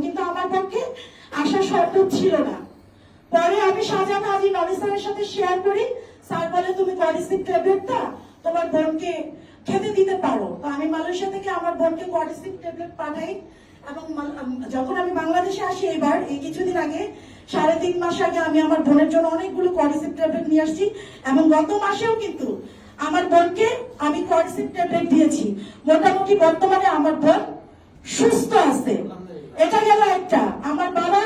কিন্তু আমার পক্ষে আসা সম্ভব ছিল না। পরে আমি শাহজাহান হাজি নবী স্যারের সাথে শেয়ার করি, স্যার বলে তুমি কোয়াডিসিপ ট্যাবলেটটা তোমার বোনকে খেতে দিতে পারো। তো আমি মালয়েশিয়া থেকে আমার বোনকে কোয়াডিসিপ ট্যাবলেট পাঠাই, এবং যখন আমি বাংলাদেশে আসি এবার এই কিছুদিন আগে 3.5 মাস আগে আমি আমার বোনের জন্য অনেকগুলো কোয়াডিসিপ ট্যাবলেট নিয়ে আসছি, এবং গত মাসেও কিন্তু আমার বোনকে আমি কোয়াডিসিপ ট্যাবলেট দিয়েছি। মোটামুটি বর্তমানে আমার বোন সুস্থ আছে। এটা গেল একটা। আমার বাবা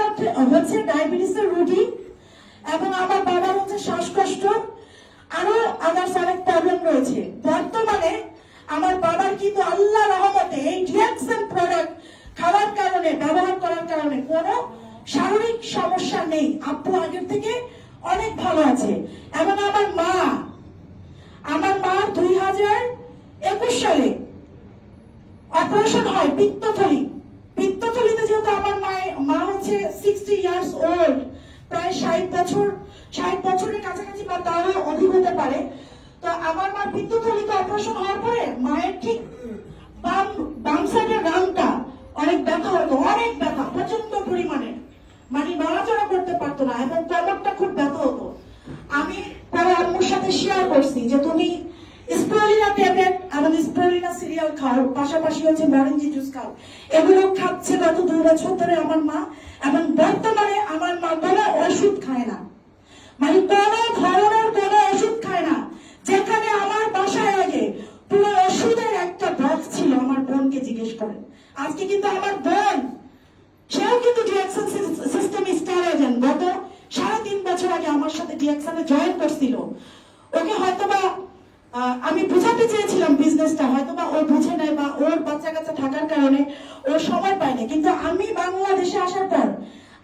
হচ্ছে ডায়াবেটিসের রোগী, এবং আমার বাবার হচ্ছে শ্বাসকষ্ট, আরো আমার অনেক প্রবলেম রয়েছে। বর্তমানে আমার বাবার কিন্তু আল্লাহ রহমতে এই ডিএক্সএন প্রোডাক্ট খাওয়ার কারণে, ব্যবহার করার কারণে কোনো শারীরিক সমস্যা নেই। আব্বু আগের থেকে অনেক ভালো আছে। এবং আমার মা 2021 সালে অপারেশন হয় পিত্তথলিতে, যেহেতু আমার মা হচ্ছে 60 ইয়ার্স ওল্ড, প্রায় 60 বছরের কাছাকাছি বা তারও অধিক হতে পারে। তো আমার মা পিত্তথলিতে অপারেশন হওয়ার পরে মায়ের ঠিক বাম সাইডের রানটা অনেক ব্যথা হতো, অনেক ব্যথা, প্রচন্ড পরিমাণে, মানে নড়াচড়া করতে পারতো না, এবং কোমরটা খুব ব্যথা হতো। আমি পরে আম্মুর সাথে শেয়ার করছি যে তুমি স্প্রুলিনা ট্যাবলেট এবং স্প্রুলিনা সিরিয়াল খাও, পাশাপাশি হচ্ছে মরেঞ্জি জুস খাও। এগুলো খাচ্ছে গত 2 বছর ধরে আমার মা, এবং বর্তমানে আমার মা কোনো ওষুধ খায় না, মানে কোনো ধরনের কোনো ওষুধ খায় না। যেখানে আমার বাসায় আগে পুরো ওষুধের একটা বক্স ছিল, আমার বোনকে জিজ্ঞেস করেন। আজকে কিন্তু আমার বোন, সেও কিন্তু ডিএক্সএন সিস্টেম স্টার এজেন্ট, গত 3.5 বছর আগে আমার সাথে ডিএক্সএনে জয়েন করছিল। ওকে হয়তোবা আমি বুঝাতে চেয়েছিলাম বিজনেসটা, হয়তোবা ও বুঝে নাই, বা ওর বাচ্চা কাচ্চা থাকার কারণে ও সময় পায় না। কিন্তু আমি বাংলাদেশে আসার পর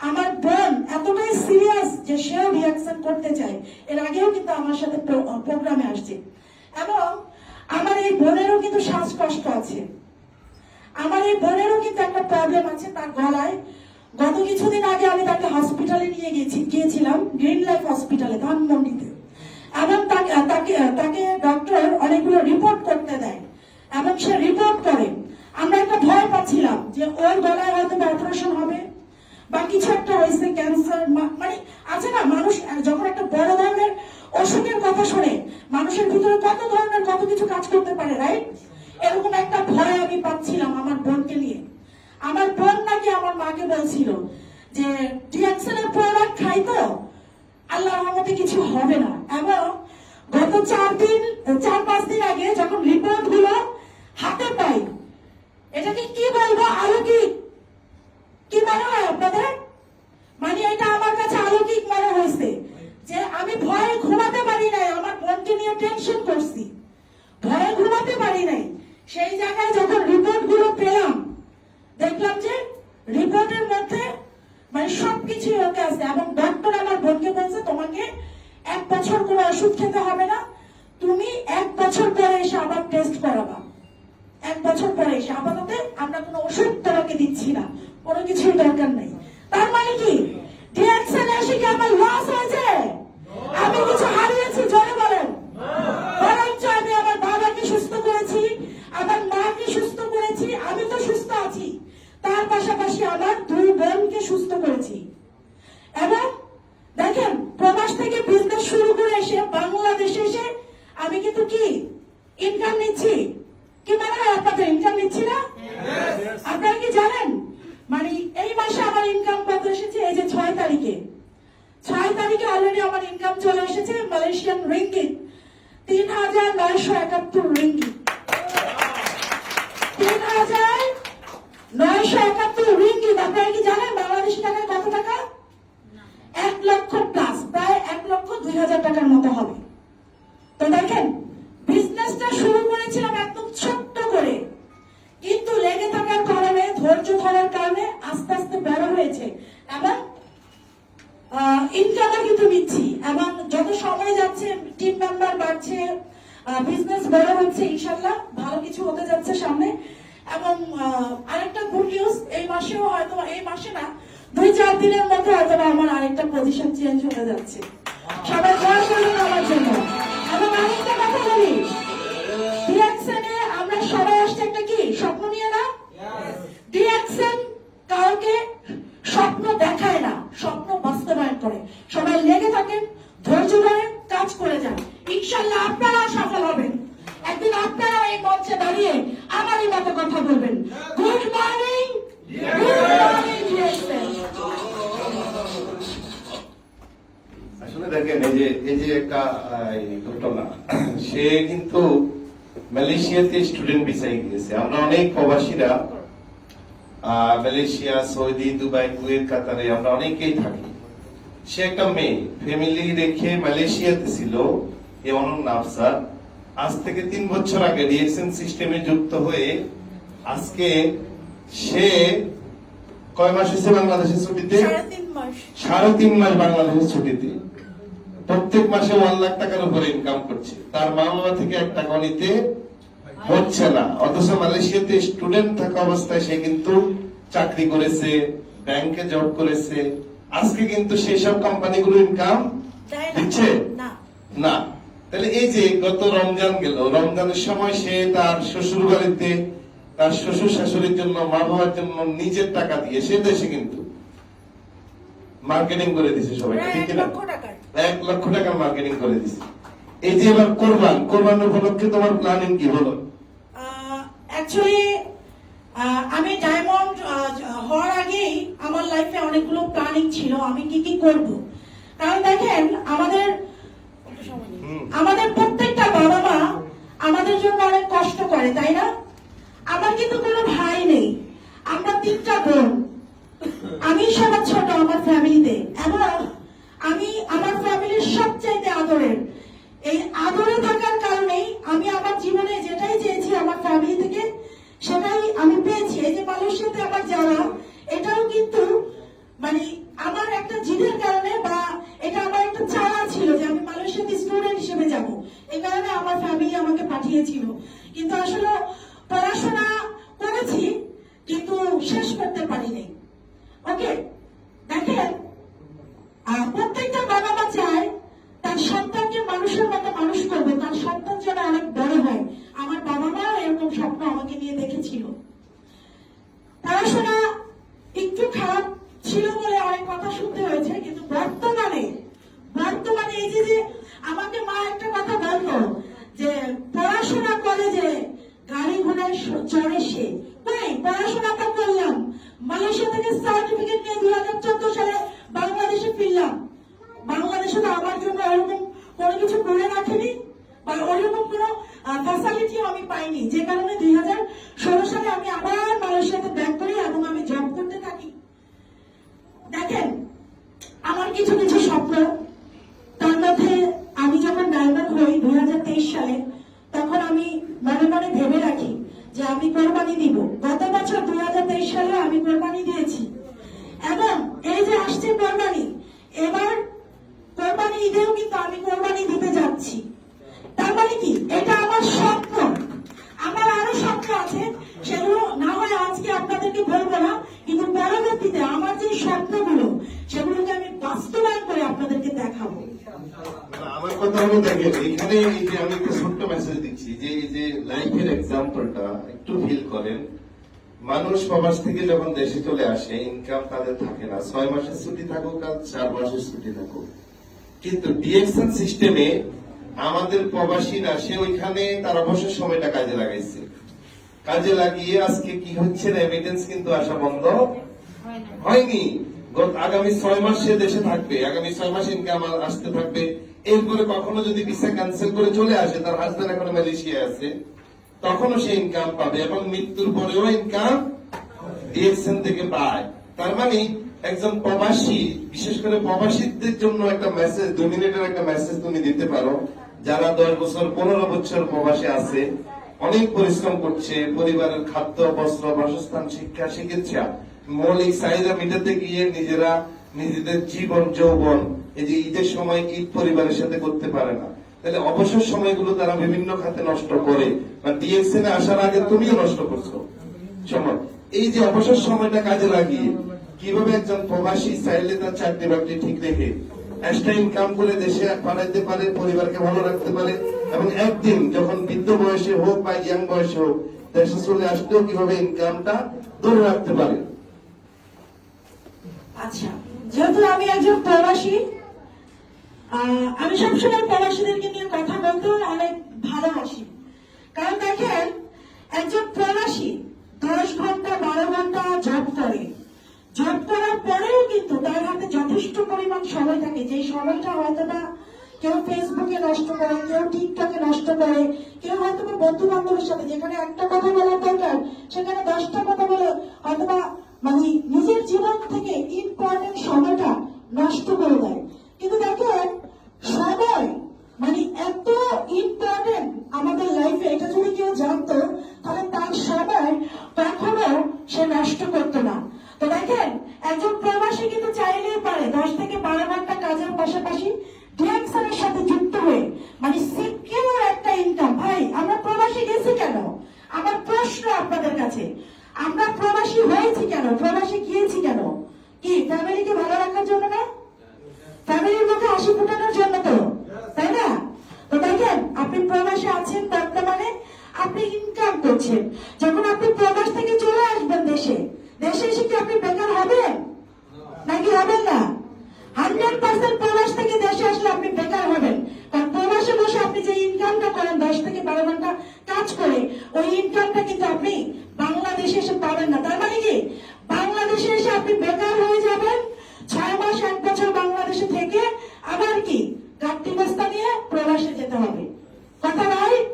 আমার বোন এতটাই সিরিয়াস যে সেও রিঅ্যাকশন করতে চায়। এর আগেও কিন্তু আমার সাথে প্রোগ্রামে আসছে। এবং আমার এই বোনেরও কিন্তু শ্বাসকষ্ট আছে, আমার এই বোনেরও কিন্তু একটা প্রবলেম আছে তার গলায়। গত কিছুদিন আগে আমি তাকে হসপিটালে নিয়ে গিয়েছিলাম, গ্রিন লাইফ হসপিটালে ধানমন্ডিতে, এবং তাকে ডক্টর অনেকগুলো রিপোর্ট করতে দেয়, এবং সে রিপোর্ট করে। আমরা একটা ভয় পাচ্ছিলাম যে ওর গলায় হয়তো অপারেশন হবে বা কিছু একটা হয়েছে, ক্যান্সার, মানে আছে না, মানুষ যখন একটা বড় ধরনের অসুখের কথা শোনে মানুষের ভিতরে কত ধরনের কত কিছু কাজ করতে পারে, রাইট? এরকম একটা ভয় আমি পাচ্ছিলাম আমার বোনকে নিয়ে। আমার বোন নাকি আমার মাকে বলছিল যে ডিএক্সএন এর প্রোডাক্ট খাই তো আল্লাহর রহমতে কিছু হবে না। এবং গত 4-5 দিন আগে যখন রিপোর্ট গুলো হাতে পাই, এটাকে কি বলবো, অলৌকিক কি মনে হয় আপনাদের? মানে এটা আমার কাছে অলৌকিক মনে হয়েছে যে আমি ভয়ে ঘুমাতে পারি নাই, আমার বোনকে নিয়ে টেনশন করছি, ভয়ে ঘুমাতে পারি নাই। সেই জায়গায় যখন রিপোর্ট গুলো পেলাম, দেখলাম যে রিপোর্টের মধ্যে মানে সবকিছু ওকে আছে, এবং ডক্টর আমার বোনকে বলছে তোমাকে 1 বছর কোনো ওষুধ খেতে হবে না, তুমি 1 বছর পরে এসে আবার টেস্ট করাবা। 1 বছর পরে এসে, আপাতত আমরা কোনো ওষুধ তোমাকে দিচ্ছি না, কোনো কিছুর দরকার নেই। তার মানে কি ডিএক্সএন এসে কি আমার লস হয়েছে? আমি কিছু হারিয়েছি? জোরে বলেন। বরঞ্চ আমি আমার বাবাকে সুস্থ করেছি, আমার মাকে সুস্থ করেছি, আমি তো সুস্থ আছি, তার পাশাপাশি আমার 2 বোনকে সুস্থ করেছি। এবং দেখেন, প্রবাস থেকে বিজনেস শুরু করে এসে বাংলাদেশে এসে আমি কিন্তু কি ইনকাম নিচ্ছি। কি মনে হয় আপনাদের ইনকাম নিচ্ছি না? আপনারা কি জানেন মানে এই মাসে আমার ইনকাম কত এসেছে? এই যে 6 তারিখে অলরেডি আমার ইনকাম চলে এসেছে মালয়েশিয়ান রিঙ্গিত 3,971 রিঙ্গিত। 3,971 রিঙ্গিত। আপনারা কি জানেন বাংলাদেশি টাকায় কত টাকা? 1 লক্ষ প্লাস, প্রায় 1,02,000 টাকার মতো হবে। তো দেখেন, বিজনেসটা শুরু করেছিলাম একদম ছোট্ট করে, কিন্তু লেগে থাকার কারণে, ধৈর্য ধরার কারণে আস্তে আস্তে বড় হয়েছে, এবং ইনকামও কিন্তু নিচ্ছি। এবং যত সময় যাচ্ছে টিম মেম্বার বাড়ছে, বিজনেস বড় হচ্ছে, ইনশাল্লাহ ভালো কিছু হতে যাচ্ছে সামনে। এবং আরেকটা গুড নিউজ, এই মাসেও হয়তো, এই মাসে না 2-4 দিনের মধ্যে হয়তো আমার আরেকটা পজিশন চেঞ্জ হতে যাচ্ছে। সবাই দোয়া করবেন আমার জন্য। এবং আরেকটা কথা বলি, ডিএক্সএন এ আমরা সবাই আসছে একটা কি স্বপ্ন নিয়ে না? ডিএক্সএন কাউকে এই যে একটা ঘটনা, সে কিন্তু মালয়েশিয়াতে স্টুডেন্ট ভিসায় গিয়েছে। আমরা অনেক প্রবাসীরা মালয়েশিয়া, সৌদি, দুবাই, কুয়েত, কাতারে আমরা অনেকেই থাকি। সে একটা মেয়ে ফ্যামিলি রেখে মালয়েশিয়াতে ছিল, এ অনন্য আফসার। আজ থেকে 3 বছর আগে ডিএক্সএন সিস্টেমে যুক্ত হয়ে আজকে সে কয় মাস হয়েছে বাংলাদেশের ছুটিতে? 3.5 মাস বাংলাদেশের ছুটিতে। প্রত্যেক মাসে 1 লাখ টাকার উপরে ইনকাম করছে। তার মা বাবা থেকে 1 টাকা নিতে হচ্ছে না, অথচ মালয়েশিয়াতে স্টুডেন্ট থাকা অবস্থায় সে কিন্তু চাকরি করেছে, ব্যাংকে জব করেছে। আজকে কিন্তু সেই সব কোম্পানিগুলো ইনকাম দিচ্ছে না। তাহলে এই যে গত রমজান গেল, রমজানের সময় সে তার শ্বশুর বাড়িতে তার শ্বশুর শাশুড়ির জন্য, মা বাবার জন্য নিজের টাকা দিয়ে সে দেশে কিন্তু মার্কেটিং করে দিছে সবাইকে, ঠিক না? 1 লক্ষ টাকার মার্কেটিং করে দিছে। এই যে এবার কোরবান উপলক্ষে তোমার প্ল্যানিং কি হলো? অ্যাকচুয়ালি আমি ডায়মন্ড হওয়ার আগেই আমার লাইফে অনেকগুলো প্ল্যানিং ছিল আমি কি কি করব। কারণ দেখেন আমাদের প্রত্যেকটা বাবা মা আমাদের জন্য অনেক কষ্ট করে, তাই না? আমার কিন্তু কোনো ভাই নেই, আমরা 3টা বোন, আমি সবার ছোট আমার ফ্যামিলিতে, এবং আমি আমার ফ্যামিলির সবচাইতে আদরের। এই আদরে থাকার কারণেই আমি আমার জীবনে যেটাই চেয়েছি আমার ফ্যামিলি থেকে সেটাই আমি পেয়েছি। এই যে মালয়েশিয়াতে আমার যাওয়া, এটাও কিন্তু মানে আমার একটা জিদের কারণে, বা এটা আমার একটা চাওয়া ছিল যে আমি মালয়েশিয়াতে স্টুডেন্ট হিসেবে যাব, এই কারণে আমার ফ্যামিলি আমাকে পাঠিয়েছিল। কিন্তু আসলে পড়াশোনা করেছি কিন্তু শেষ করতে পারিনি। ওকে, দেখেন প্রত্যেকটা বাবা মা চায় তার সন্তানকে মানুষের মতো মানুষ করবে, তার সন্তান যেন অনেক বড় হয়। আমার বাবা মা এরকম স্বপ্ন আমাকে নিয়ে দেখেছিল। পড়াশোনা একটু খারাপ ছিল বলে অনেক কথা শুনতে হয়েছে, কিন্তু বর্তমানে এই যে আমাকে মা একটা কথা বলতো যে পড়াশোনা করে যে গাড়ি ঘোড়ায় চড়ে সে, তাই পড়াশোনাটা করলাম, মালয়েশিয়া থেকে সার্টিফিকেট নিয়ে 2014 সালে বাংলাদেশে ফিরলাম। বাংলাদেশে তো আমার জন্য ওরকম কোনো কিছু করে রাখেনি, বা ওরকম কোনো ফ্যাসিলিটিও আমি পাইনি, যে কারণে 2016 সালে আমি আবার মালয়েশিয়াতে ব্যাক করি এবং আমি জব করতে থাকি। দেখেন আমার কিছু কিছু স্বপ্ন, তার মধ্যে আমি যখন ডায়মন্ড হই 2023 সালে, তখন আমি মনে মনে ভেবে রাখি যে আমি কোরবানি দিব। গত বছর 2023 সালে আমি কোরবানি দিয়েছি, এবং এই যে আসছে কোরবানি, এবার কোরবানি ঈদেও কিন্তু আমি কোরবানি দিতে যাচ্ছি। তার মানে কি, এটা আমার স্বপ্ন। আমার আরো স্বপ্ন আছে, সেগুলো না হয় আজকে আপনাদেরকে বলবো না, কিন্তু পরবর্তীতে আমার যে স্বপ্নগুলো সেগুলোকে আমি বাস্তবায়ন করে আপনাদেরকে দেখাবো। আমার কথা হলো, দেখেন এখানে এই যে আমি একটা ছোট্ট মেসেজ দিচ্ছি, যে এই যে লাইফের এক্সাম্পলটা একটু ফিল করেন। মানুষ প্রবাস থেকে যখন দেশে চলে আসে, ইনকাম তাদের থাকে না, 6 মাসের ছুটি থাকুক আর 4 মাসের ছুটি থাকুক, কিন্তু ডিএক্সএন সিস্টেমে আমাদের প্রবাসীরা সে ওইখানে তার অবসর সময়টা কাজে লাগাইছে। কাজে লাগিয়ে আজকে কি হচ্ছে, এভিডেন্স কিন্তু আসা বন্ধ হয়নি। আগামী 6 মাস সে দেশে থাকবে, আগামী 6 মাস ইনকাম আসতে থাকবে। এরপরে কখনো যদি ভিসা ক্যান্সেল করে চলে আসে, তার হাজবেন্ড এখন মালয়েশিয়া আছে, তখনও সে ইনকাম পাবে, এবং মৃত্যুর পরেও ইনকাম ডিএক্সএন থেকে পায়। তার মানে একজন প্রবাসী, বিশেষ করে প্রবাসীদের জন্য একটা মেসেজ, 2 মিনিটের একটা মেসেজ তুমি দিতে পারো, যারা 10 বছর 15 বছর প্রবাসে আছে, অনেক পরিশ্রম করছে, পরিবারের খাদ্য, বস্ত্র, বাসস্থান, শিক্ষা, চিকিৎসা, মৌলিক চাহিদা মেটাতে গিয়ে নিজেরা নিজেদের জীবন যৌবন এই যে ঈদের সময় ঈদ পরিবারের সাথে করতে পারে না, তাহলে অবসর সময়গুলো তারা বিভিন্ন খাতে নষ্ট করে, বা ডিএক্সএন আসার আগে তুমিও নষ্ট করছো সময়। এই যে অবসর সময়টা কাজে লাগিয়ে কিভাবে একজন প্রবাসী চাইলে তার চাকরি বাকরি ঠিক রেখে এক্সট্রা ইনকাম করে দেশে পাঠাইতে পারে, পরিবারকে ভালো রাখতে পারে, এবং একদিন যখন বৃদ্ধ বয়সে হোক বা ইয়াং বয়সে হোক দেশে চলে আসতেও কিভাবে ইনকামটা ধরে রাখতে পারে। আচ্ছা, যেহেতু আমি একজন প্রবাসী, আমি সবসময় প্রবাসীদেরকে নিয়ে কথা বলতে অনেক ভালোবাসি। কারণ দেখেন, একজন প্রবাসী 10 ঘন্টা 12 ঘন্টা জব করে, জব করার পরেও কিন্তু তার হাতে যথেষ্ট পরিমাণ সময় থাকে, যে সময়টা হয়তো বা কেউ ফেসবুকে নষ্ট করে, কেউ টিকটকে নষ্ট করে, কেউ হয়তো বন্ধু বান্ধবের সাথে যেখানে একটা কথা বলার দরকার সেখানে 10টা কথা বলে অথবা মানে নিজের জীবন থেকে ইম্পর্টেন্ট সময়টা নষ্ট করে দেয়। কিন্তু দেখেন সময় মানে এত ইম্পর্টেন্ট আমাদের লাইফে, এটা যদি কেউ জানতো তাহলে তার সময় কখনো সে নষ্ট করতো না। তো দেখেন একজন প্রবাসী কিন্তু চাইলেই পারে 10 থেকে 12 ঘন্টা কাজের পাশাপাশি ডিএক্সএর সাথে যুক্ত হয়ে মানে সিকিউর একটা ইনকাম। ভাই আমরা প্রবাসী গেছি কেন? আমার প্রশ্ন আপনাদের কাছে, আমরা প্রবাসী হয়েছি কেন, প্রবাসী গিয়েছি কেন? কি ফ্যামিলিকে ভালো রাখার জন্য না? ফ্যামিলির মুখে হাসি ফোটানোর জন্য তো, তাই না? তো দেখেন আপনি প্রবাসে আছেন বর্তমানে, আপনি ইনকাম করছেন। যখন আপনি প্রবাস থেকে চলে আসবেন দেশে, দেশে এসে কি আপনি বেকার হবেন নাকি হবেন না? 100% প্রবাস থেকে দেশে আসলে আপনি বেকার হবেন। কারণ প্রবাসে বসে আপনি যে ইনকামটা করেন 10 থেকে 12 ঘন্টা কাজ করে, ওই ইনকামটা কিন্তু আপনি বাংলাদেশে এসে পাবেন না। তার মানে কি বাংলাদেশে এসে আপনি বেকার হয়ে যাবেন, 6 মাস 1 বছর বাংলাদেশে থেকে আবার কি গাড়ি বস্তা নিয়ে প্রবাসে যেতে হবে। কথা রাইট?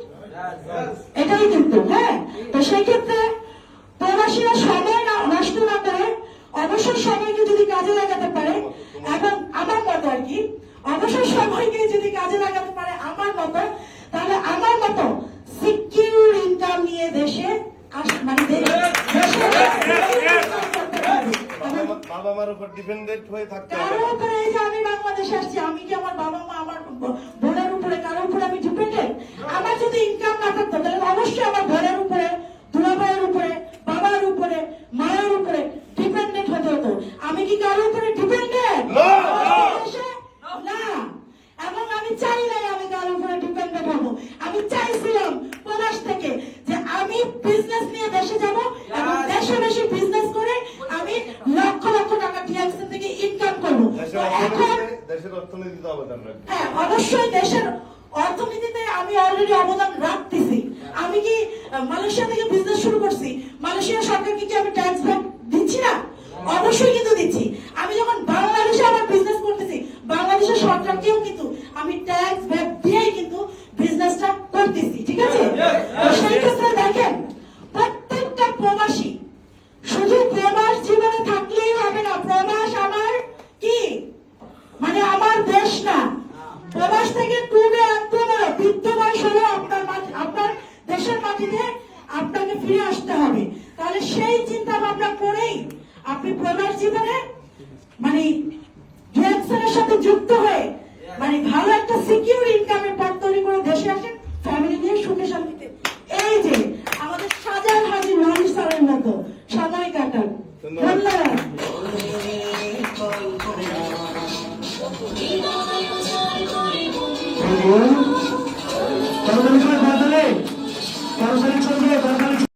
এটাই কিন্তু। হ্যাঁ, তো সেই ক্ষেত্রে প্রবাসীরা সময় নষ্ট না করে অবসর সময়কে যদি কাজে লাগাতে পারে, এবং আমার মতো আর কি অবসর সময়কে যদি কাজে লাগাতে পারে আমার মতো, তাহলে আমার মতো সিকিউর ইনকাম নিয়ে দেশে মানে বাবা মার উপর ডিপেন্ডেন্ট হয়ে থাকতে হবে। কারোর উপরে, এই যে আমি বাংলাদেশে আসছি, আমি কি আমার বাবা মা আমার বোনের উপরে কারোর উপরে আমি ডিপেন্ডেন্ট? আমার যদি ইনকাম না থাকতো তাহলে অবশ্যই আমার বোনের উপরে, দুলাভাইয়ের উপরে, বাবার উপরে, মায়ের উপরে ডিপেন্ডেন্ট হতে হতো। আমি কি কারোর উপরে ডিপেন্ডেন্ট না? এবং আমি চাই নাই আমি কারোর উপরে ডিপেন্ডেন্ট হবো। আমি চাইছিলাম প্রবাস থেকে যে আমি বিজনেস নিয়ে দেশে যাব এবং দেশে বেশি বিজনেস করে আমি লক্ষ লক্ষ টাকা ডিএক্সএন থেকে ইনকাম করবো। এখন দেশের অর্থনীতিতে অবদান রাখবে। হ্যাঁ, অবশ্যই দেশের অর্থনীতিতে আমি অলরেডি অবদান রাখতেছি। আমি কি মালয়েশিয়া থেকে বিজনেস শুরু করছি, মালয়েশিয়া সরকারকে কি আমি ট্যাক্স ব্যাক দিচ্ছি না? অবশ্যই কিন্তু দিচ্ছি। আমি যখন বাংলাদেশে আমার বিজনেস করতেছি, বাংলাদেশের সরকারকেও কিন্তু আমি ট্যাক্স ব্যাক দিয়েই কিন্তু বিজনেসটা করতেছি। ঠিক আছে? তো সেই ক্ষেত্রে দেখেন প্রত্যেকটা প্রবাসী শুধু প্রবাস জীবনে থাকলেই হবে না। প্রবাস আমার কি মানে আমার দেশ না। প্রবাস থেকে টুবে একদম বৃদ্ধ বয়স হলে আপনার দেশের মাটিতে আপনাকে ফিরে আসতে হবে। তাহলে সেই চিন্তা ভাবনা করেই আপনি প্রবাস জীবনে মানে ডিএক্সএর সাথে যুক্ত হয়ে মানে ভালো একটা সিকিউর ইনকামের পথ তৈরি করে দেশে আসেন, ফ্যামিলি নিয়ে সুখে শান্তিতে এই যে আমাদের সাজান হাজির রনি স্যারের মতো সময় কাটান। ধন্যবাদ।